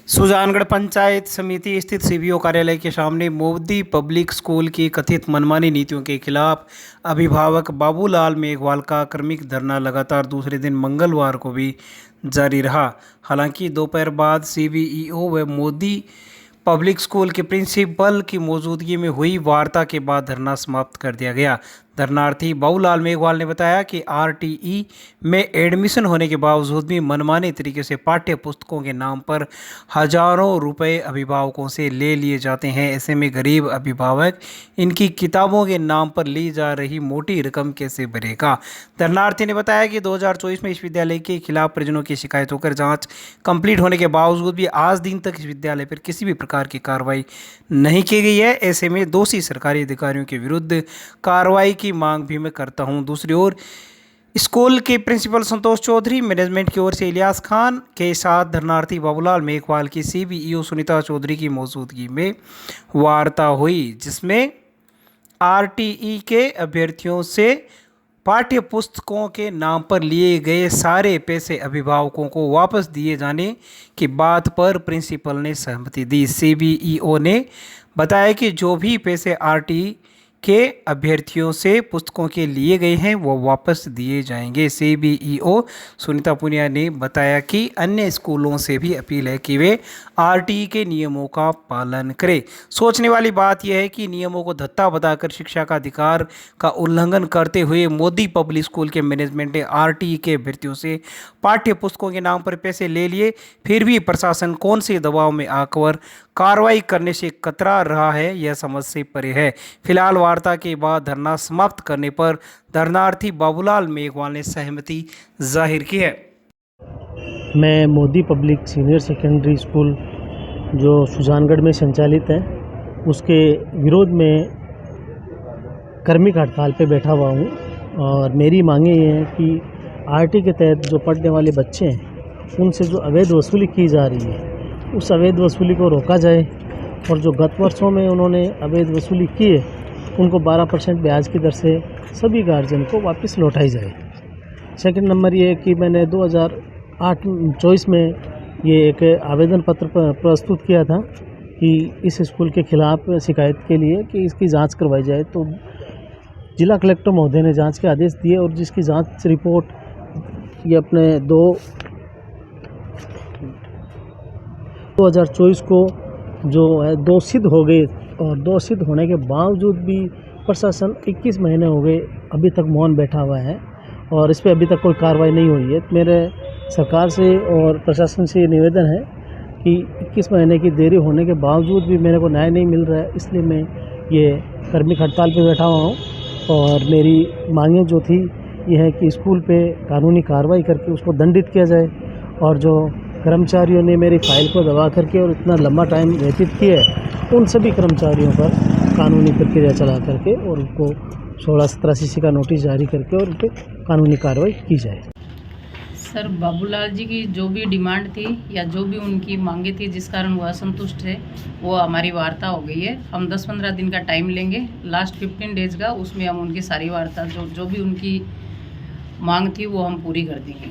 सुजानगढ़ पंचायत समिति स्थित सीबीओ कार्यालय के सामने मोदी पब्लिक स्कूल की कथित मनमानी नीतियों के खिलाफ अभिभावक बाबूलाल मेघवाल का क्रमिक धरना लगातार दूसरे दिन मंगलवार को भी जारी रहा। हालांकि दोपहर बाद सीबीईओ व मोदी पब्लिक स्कूल के प्रिंसिपल की मौजूदगी में हुई वार्ता के बाद धरना समाप्त कर दिया गया। धरनार्थी बाबूलाल मेघवाल ने बताया कि आरटीई में एडमिशन होने के बावजूद भी मनमाने तरीके से पाठ्य पुस्तकों के नाम पर हजारों रुपए अभिभावकों से ले लिए जाते हैं। ऐसे में गरीब अभिभावक इनकी किताबों के नाम पर ली जा रही मोटी रकम कैसे भरेगा। धरनार्थी ने बताया कि 2024 में इस विद्यालय के खिलाफ परिजनों की शिकायत होकर जाँच कंप्लीट होने के बावजूद भी आज दिन तक इस विद्यालय पर किसी भी प्रकार की कार्रवाई नहीं की गई है। ऐसे में दोषी सरकारी अधिकारियों के विरुद्ध कार्रवाई की मांग भी मैं करता हूं। दूसरी ओर स्कूल के प्रिंसिपल संतोष चौधरी, मैनेजमेंट की ओर से इलियास खान के साथ धरनार्थी बाबूलाल मेघवाल की सीबीईओ सुनीता चौधरी की मौजूदगी में वार्ता हुई, जिसमें आरटीई के अभ्यर्थियों से पाठ्य पुस्तकों के नाम पर लिए गए सारे पैसे अभिभावकों को वापस दिए जाने की बात पर प्रिंसिपल ने सहमति दी। सीबीईओ ने बताया कि जो भी पैसे आरटीई के अभ्यर्थियों से पुस्तकों के लिए गए हैं वो वापस दिए जाएंगे। सीबीईओ सुनीता पुनिया ने बताया कि अन्य स्कूलों से भी अपील है कि वे आरटीई के नियमों का पालन करें। सोचने वाली बात यह है कि नियमों को धत्ता बताकर शिक्षा का अधिकार का उल्लंघन करते हुए मोदी पब्लिक स्कूल के मैनेजमेंट ने आरटीई के अभ्यर्थियों से पाठ्य पुस्तकों के नाम पर पैसे ले लिए, फिर भी प्रशासन कौन से दबाव में आकर कार्रवाई करने से कतरा रहा है, यह समझ से परे है। फिलहाल वार्ता के बाद धरना समाप्त करने पर धरनार्थी बाबूलाल मेघवाल ने सहमति जाहिर की है। मैं Modi public senior secondary school जो सुजानगढ़ में संचालित है उसके विरोध में कर्मिक हड़ताल पे बैठा हुआ हूँ और मेरी मांगे ये हैं कि आरटी के तहत जो पढ़ने वाले बच्चे हैं उनसे जो अवैध वसूली की जा रही है उस अवैध वसूली को रोका जाए और जो गत वर्षों में उन्होंने अवैध वसूली की है उनको 12% ब्याज की दर से सभी गार्जियन को वापस लौटाई जाए। सेकंड नंबर ये है कि मैंने 2024 में ये एक आवेदन पत्र प्रस्तुत किया था कि इस स्कूल के खिलाफ शिकायत के लिए कि इसकी जांच करवाई जाए, तो जिला कलेक्टर महोदय ने जांच के आदेश दिए और जिसकी जांच रिपोर्ट ये अपने 2024 को जो है दोषित हो गए और दोषित होने के बावजूद भी प्रशासन 21 महीने हो गए अभी तक मौन बैठा हुआ है और इस पर अभी तक कोई कार्रवाई नहीं हुई है। मेरे सरकार से और प्रशासन से ये निवेदन है कि 21 महीने की देरी होने के बावजूद भी मेरे को न्याय नहीं मिल रहा है, इसलिए मैं ये कर्मिक हड़ताल पे बैठा हुआ हूँ। और मेरी मांगें जो थी ये है कि स्कूल पे कानूनी कार्रवाई करके उसको दंडित किया जाए और जो कर्मचारियों ने मेरी फाइल को दबा करके और इतना लंबा टाइम व्यतीत किया है उन सभी कर्मचारियों पर कानूनी प्रक्रिया चला करके और उनको 16-17 CC का नोटिस जारी करके और उन पर कानूनी कार्रवाई की जाए। सर, बाबूलाल जी की जो भी डिमांड थी या जो भी उनकी मांगे थी जिस कारण वो असंतुष्ट है वो हमारी वार्ता हो गई है। हम 10-15 दिन का टाइम लेंगे, लास्ट 15 डेज का, उसमें हम उनकी सारी वार्ता जो भी उनकी मांग थी वो हम पूरी कर देंगे।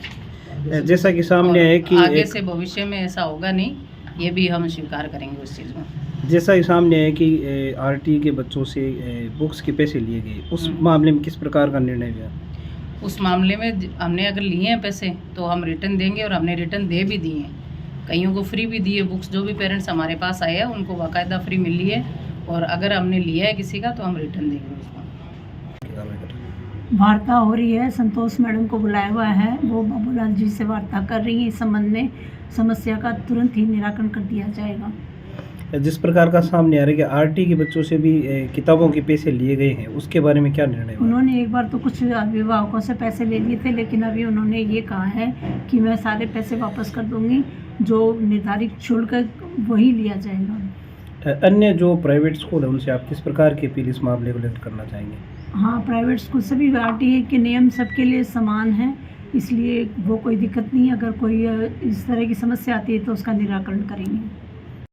जैसा कि सामने है कि आगे से भविष्य में ऐसा होगा नहीं, ये भी हम स्वीकार करेंगे उस चीज़ में। जैसा कि सामने है कि आरटीई के बच्चों से बुक्स के पैसे लिए गए, उस मामले में किस प्रकार का निर्णय हुआ? उस मामले में हमने अगर लिए हैं पैसे तो हम रिटर्न देंगे और हमने रिटर्न दे भी दिए हैं। कईयों को फ्री भी दिए बुक्स, जो भी पेरेंट्स हमारे पास आए हैं उनको बाकायदा फ्री मिली है और अगर हमने लिया है किसी का तो हम रिटर्न देंगे उसको। वार्ता हो रही है, संतोष मैडम को बुलाया हुआ है, वो बाबूलाल जी से वार्ता कर रही है। इस संबंध में समस्या का तुरंत ही निराकरण कर दिया जाएगा। जिस प्रकार का सामने आ रहा है कि आरटी के बच्चों से भी किताबों के पैसे लिए गए हैं, उसके बारे में क्या निर्णय हुआ? उन्होंने एक बार तो कुछ अभिभावकों से पैसे ले लिए थे, लेकिन अभी उन्होंने ये कहा है कि मैं सारे पैसे वापस कर दूंगी, जो निर्धारित शुल्क है वही लिया जाएगा। अन्य जो प्राइवेट स्कूल है उनसे आप किस प्रकार की अपील इस मामले को लेकर करना चाहेंगे? हाँ, प्राइवेट स्कूल सभी आरटीई के नियम सबके लिए समान है, इसलिए वो कोई दिक्कत नहीं है। अगर कोई इस तरह की समस्या आती है तो उसका निराकरण करेंगे।